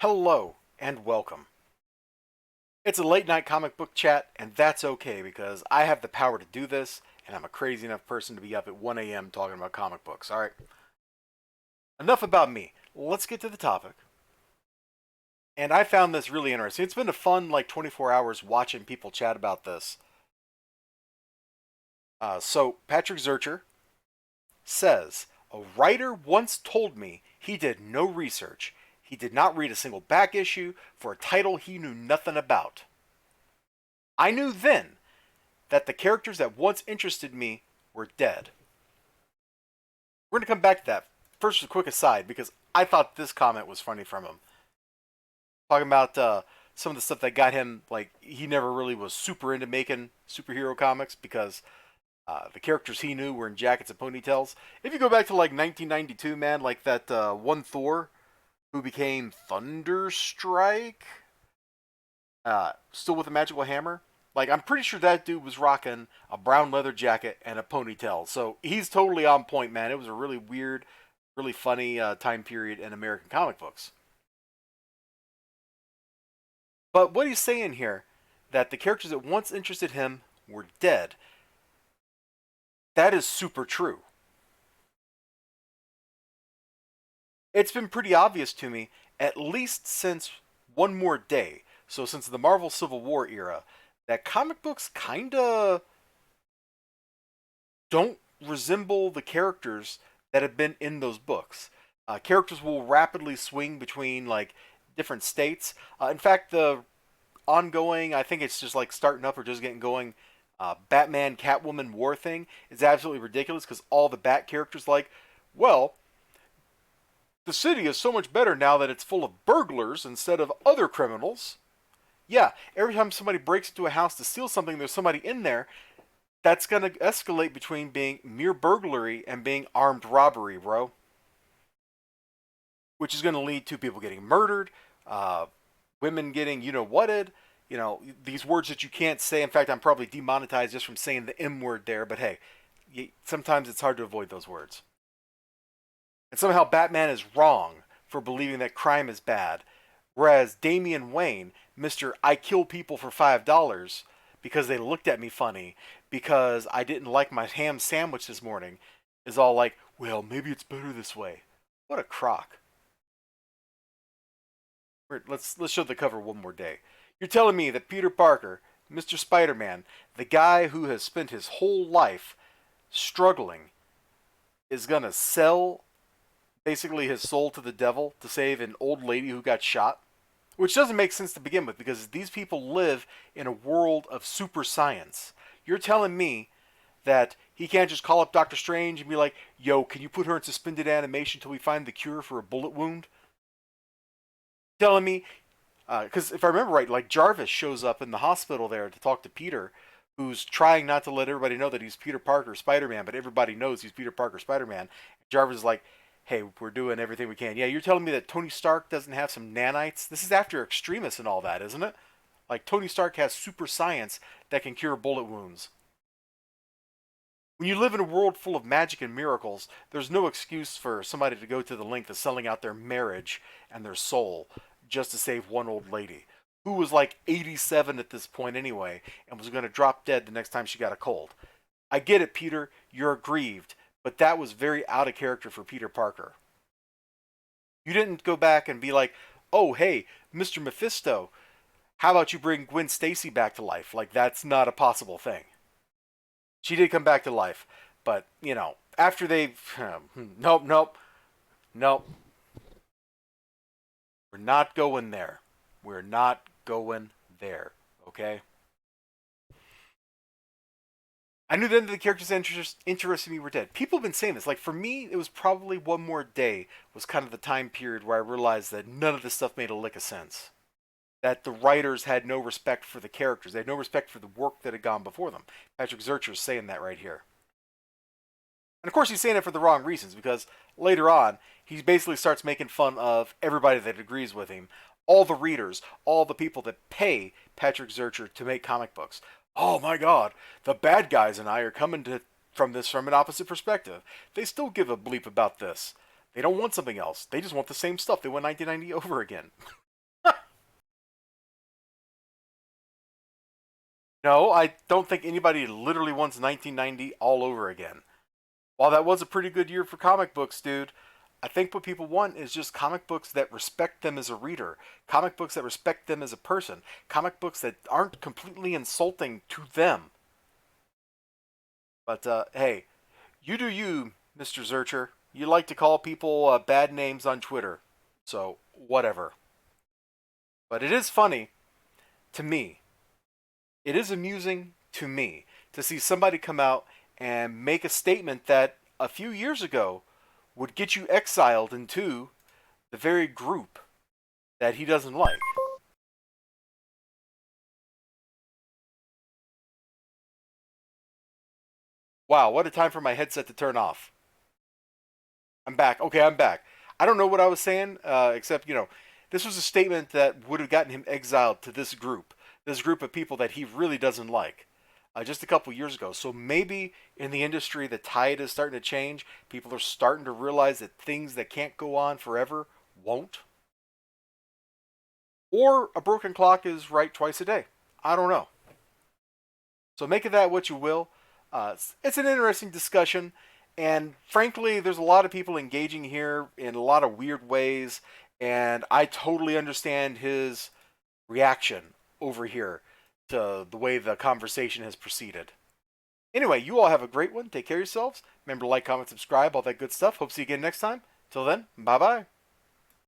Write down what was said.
Hello and welcome. It's a late night comic book chat, and that's okay because I have the power to do this, and I'm a crazy enough person to be up at 1 a.m. talking about comic books. Alright, enough about me. Let's get to the topic. And I found this really interesting. It's been a fun, 24 hours watching people chat about this. So, Patrick Zircher says, a writer once told me he did no research. He did not read a single back issue for a title he knew nothing about. I knew then that the characters that once interested me were dead. We're going to come back to that. First, a quick aside, because I thought this comment was funny from him. Talking about some of the stuff that got him, he never really was super into making superhero comics because the characters he knew were in jackets and ponytails. If you go back to 1992, man, like that one Thor who became Thunderstrike, still with a magical hammer. I'm pretty sure that dude was rocking a brown leather jacket and a ponytail. So he's totally on point, man. It was a really weird, really funny time period in American comic books. But what he's saying here, that the characters that once interested him were dead, that is super true. It's been pretty obvious to me, at least since One More Day. So since the Marvel Civil War era, that comic books kinda don't resemble the characters that have been in those books. Characters will rapidly swing between different states. In fact, the ongoing, I think it's just starting up or just getting going, Batman Catwoman war thing is absolutely ridiculous because all the Bat characters well, the city is so much better now that it's full of burglars instead of other criminals. Yeah, every time somebody breaks into a house to steal something, there's somebody in there. That's going to escalate between being mere burglary and being armed robbery, bro. Which is going to lead to people getting murdered, women getting whatted. These words that you can't say. In fact, I'm probably demonetized just from saying the M word there, but hey, sometimes it's hard to avoid those words. And somehow Batman is wrong for believing that crime is bad, whereas Damian Wayne, Mr. I kill people for $5 because they looked at me funny, because I didn't like my ham sandwich this morning, is all like, well, maybe it's better this way. What a crock. Let's show the cover one more day. You're telling me that Peter Parker, Mr. Spider-Man, the guy who has spent his whole life struggling, is gonna sell basically his soul to the devil to save an old lady who got shot? Which doesn't make sense to begin with because these people live in a world of super science. You're telling me that he can't just call up Doctor Strange and be like, yo, can you put her in suspended animation until we find the cure for a bullet wound? Telling me, because if I remember right, Jarvis shows up in the hospital there to talk to Peter, who's trying not to let everybody know that he's Peter Parker Spider Man, but everybody knows he's Peter Parker Spider Man. Jarvis is like, hey, we're doing everything we can. Yeah, you're telling me that Tony Stark doesn't have some nanites? This is after Extremis and all that, isn't it? Tony Stark has super science that can cure bullet wounds. When you live in a world full of magic and miracles, there's no excuse for somebody to go to the length of selling out their marriage and their soul just to save one old lady who was 87 at this point anyway and was going to drop dead the next time she got a cold. I get it, Peter, you're aggrieved, but that was very out of character for Peter Parker. You didn't go back and be like, oh, hey, Mr. Mephisto, how about you bring Gwen Stacy back to life? That's not a possible thing. She did come back to life, but, after they. Nope, nope, nope. We're not going there. We're not going there, okay? I knew then that the characters that interested me were dead. People have been saying this. For me, it was probably One More Day was kind of the time period where I realized that none of this stuff made a lick of sense. That the writers had no respect for the characters. They had no respect for the work that had gone before them. Patrick Zircher is saying that right here. And of course, he's saying it for the wrong reasons because later on, he basically starts making fun of everybody that agrees with him, all the readers, all the people that pay Patrick Zircher to make comic books. Oh my God, the bad guys and I are coming from this from an opposite perspective. They still give a bleep about this. They don't want something else. They just want the same stuff. They want 1990 over again. No, I don't think anybody literally wants 1990 all over again. While that was a pretty good year for comic books, dude, I think what people want is just comic books that respect them as a reader, comic books that respect them as a person, comic books that aren't completely insulting to them. But hey, you do you, Mr. Zircher. You like to call people bad names on Twitter, so whatever. But it is funny to me. It is amusing to me to see somebody come out and make a statement that a few years ago would get you exiled into the very group that he doesn't like. Wow, what a time for my headset to turn off. I'm back. Okay, I'm back. I don't know what I was saying, except, this was a statement that would have gotten him exiled to this group of people that he really doesn't like, just a couple years ago. So maybe in the industry, the tide is starting to change. People are starting to realize that things that can't go on forever won't. Or a broken clock is right twice a day. I don't know. So make of that what you will. It's an interesting discussion, and frankly, there's a lot of people engaging here in a lot of weird ways, and I totally understand his reaction over here to the way the conversation has proceeded. Anyway, you all have a great one. Take care of yourselves. Remember to like, comment, subscribe, all that good stuff. Hope to see you again next time. Till then, bye bye.